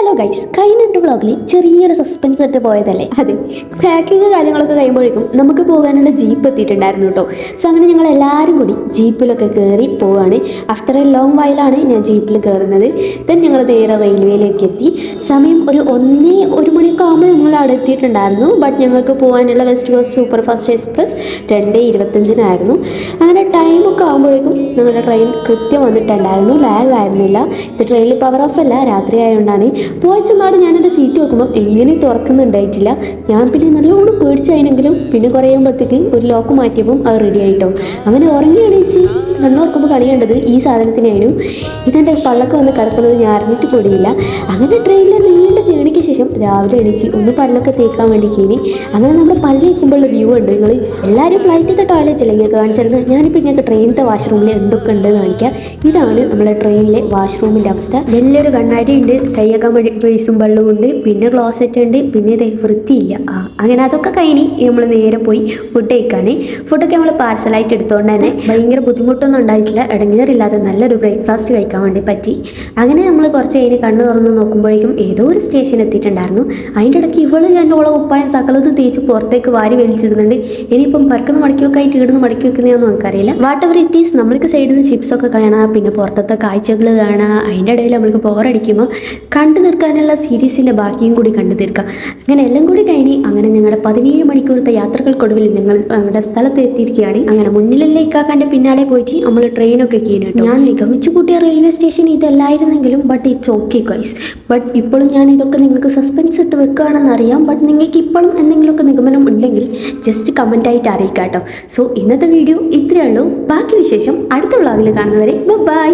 Hello guys, കഴിഞ്ഞ വ്ളോഗിൽ ചെറിയൊരു സസ്പെൻസ് ആയിട്ട് പോയതല്ലേ. അതെ, പാക്കിങ് കാര്യങ്ങളൊക്കെ കഴിയുമ്പോഴേക്കും നമുക്ക് പോകാനുള്ള ജീപ്പ് എത്തിയിട്ടുണ്ടായിരുന്നു കേട്ടോ. സോ അങ്ങനെ ഞങ്ങൾ എല്ലാവരും കൂടി ജീപ്പിലൊക്കെ കയറി പോവുകയാണ്. ആഫ്റ്റർ എ ലോങ് വൈലാണ് ഞാൻ ജീപ്പിൽ കയറുന്നത്. ദെൻ ഞങ്ങൾ നേരെ റെയിൽവേയിലേക്ക് എത്തി. സമയം ഒരു മണിയൊക്കെ ആകുമ്പോൾ നമ്മൾ അവിടെ എത്തിയിട്ടുണ്ടായിരുന്നു. ബട്ട് ഞങ്ങൾക്ക് പോകാനുള്ള west cost super fast express 2:25 അങ്ങനെ ടൈമൊക്കെ ആകുമ്പോഴേക്കും ഞങ്ങളുടെ ട്രെയിൻ കൃത്യം വന്നിട്ടുണ്ടായിരുന്നു. ലാഗ് ആയിരുന്നില്ല. ഇത് ട്രെയിനിൽ പവർ ഓഫ് അല്ല, രാത്രി ആയതുകൊണ്ടാണ്. പോയി ചെന്നാട് ഞാനെൻ്റെ സീറ്റ് നോക്കുമ്പോൾ എങ്ങനെ തുറക്കുന്നുണ്ടായിട്ടില്ല. ഞാൻ പിന്നെ നല്ലോണം പേടിച്ചായെങ്കിലും പിന്നെ കുറയുമ്പോഴത്തേക്ക് ഒരു ലോക്ക് മാറ്റിയപ്പം അത് റെഡി ആയിട്ടോ. അങ്ങനെ ഉറങ്ങി എണീച്ച് കണ്ണോർക്കുമ്പോൾ കണിയേണ്ടത് ഈ സാധനത്തിനായിരുന്നു. ഇതെൻ്റെ പള്ളക്ക് വന്ന് കിടക്കുന്നത് ഞാൻ അറിഞ്ഞിട്ട് കൂടിയില്ല. അങ്ങനെ ട്രെയിനിലെ നീണ്ട ജേണിക്ക് ശേഷം രാവിലെ എണീച്ച് ഒന്ന് പല്ലൊക്കെ തേക്കാൻ വേണ്ടി കീനി. അങ്ങനെ നമ്മുടെ പല്ല് തേക്കുമ്പോഴുള്ള വ്യൂ ഉണ്ട്. നിങ്ങൾ എല്ലാവരും ഫ്ലൈറ്റിലത്തെ ടോയ്ലറ്റ് അല്ലേ ഇങ്ങനെ കാണിച്ചിരുന്നത്. ഞാനിപ്പോൾ ഇങ്ങനെ ട്രെയിനിലത്തെ വാഷ്റൂമിൽ എന്തൊക്കെ ഉണ്ടെന്ന് കാണിക്കാം. ഇതാണ് നമ്മുടെ ട്രെയിനിലെ വാഷ്റൂമിൻ്റെ അവസ്ഥ. വലിയൊരു കണ്ണാടി ഉണ്ട്, കൈയൊക്കെ ബേസും വെള്ളവും ഉണ്ട്, പിന്നെ ക്ലോസറ്റ് ഉണ്ട്, പിന്നെ ഇത് വൃത്തിയില്ല. അങ്ങനെ അതൊക്കെ കഴിഞ്ഞ് നമ്മൾ നേരെ പോയി ഫുഡ് കഴിക്കാണ്. ഫുഡൊക്കെ നമ്മൾ പാർസലായിട്ട് എടുത്തുകൊണ്ട് തന്നെ ഭയങ്കര ബുദ്ധിമുട്ടൊന്നും ഉണ്ടായിട്ടില്ല. ഇടങ്ങേറില്ലാതെ നല്ലൊരു ബ്രേക്ക്ഫാസ്റ്റ് കഴിക്കാൻ വേണ്ടി പറ്റി. അങ്ങനെ നമ്മൾ കുറച്ച് കഴിഞ്ഞ് കണ്ണ് തുറന്ന് നോക്കുമ്പോഴേക്കും ഏതോ ഒരു സ്റ്റേഷൻ എത്തിയിട്ടുണ്ടായിരുന്നു. അതിൻ്റെ ഇടയ്ക്ക് എൻ്റെ ഓളെ ഉപ്പായം സകലതും തേച്ച് പുറത്തേക്ക് വാരി വലിച്ചിടുന്നുണ്ട്. ഇനിയിപ്പം പറക്കുന്ന മടക്കി വെക്കായിട്ട് ഇടുന്ന് മടക്കി വെക്കുന്നതൊന്നും നമുക്കറിയില്ല. വാട്ട് എവർ ഇറ്റ് ഈസ്, നമ്മൾക്ക് സൈഡിൽ നിന്ന് ചിപ്സൊക്കെ കാണാം, പിന്നെ പുറത്തത്തെ കാഴ്ചകൾ കാണാം. അതിൻ്റെ ഇടയിൽ നമ്മൾക്ക് ബോറടിക്കുമ്പോൾ കണ്ടു തീർക്കാനുള്ള സീരീസിൻ്റെ ബാക്കിയും കൂടി കണ്ടു തീർക്കാം. അങ്ങനെ എല്ലാം കൂടി കഴിഞ്ഞ് അങ്ങനെ ഞങ്ങളുടെ 17 മണിക്കൂറത്തെ യാത്രകൾക്കൊടുവിൽ ഞങ്ങൾ നമ്മുടെ സ്ഥലത്ത് എത്തിയിരിക്കുകയാണ്. അങ്ങനെ മുന്നിലുള്ള ഇക്കാക്കാൻ്റെ പിന്നാലെ പോയിട്ട് നമ്മൾ ട്രെയിനൊക്കെ കീഴിട്ടു. ഞാൻ നിഗമിച്ചു കൂട്ടിയ റെയിൽവേ സ്റ്റേഷൻ ഇതല്ലായിരുന്നെങ്കിലും but it's okay guys. But ഇപ്പോഴും ഞാൻ ഇതൊക്കെ നിങ്ങൾക്ക് സസ്പെൻസ് ഇട്ട് വെക്കുകയാണെന്ന് അറിയാം. ബട്ട് നിങ്ങൾക്ക് ഇപ്പോഴും എന്തെങ്കിലുമൊക്കെ നിഗമനം ഉണ്ടെങ്കിൽ ജസ്റ്റ് കമൻറ്റായിട്ട് അറിയിക്കാം കേട്ടോ. സോ ഇന്നത്തെ വീഡിയോ ഇത്രയേ ഉള്ളൂ. ബാക്കി വിശേഷം അടുത്ത വ്ളോഗിൽ കാണുന്നവരെ ബൈ.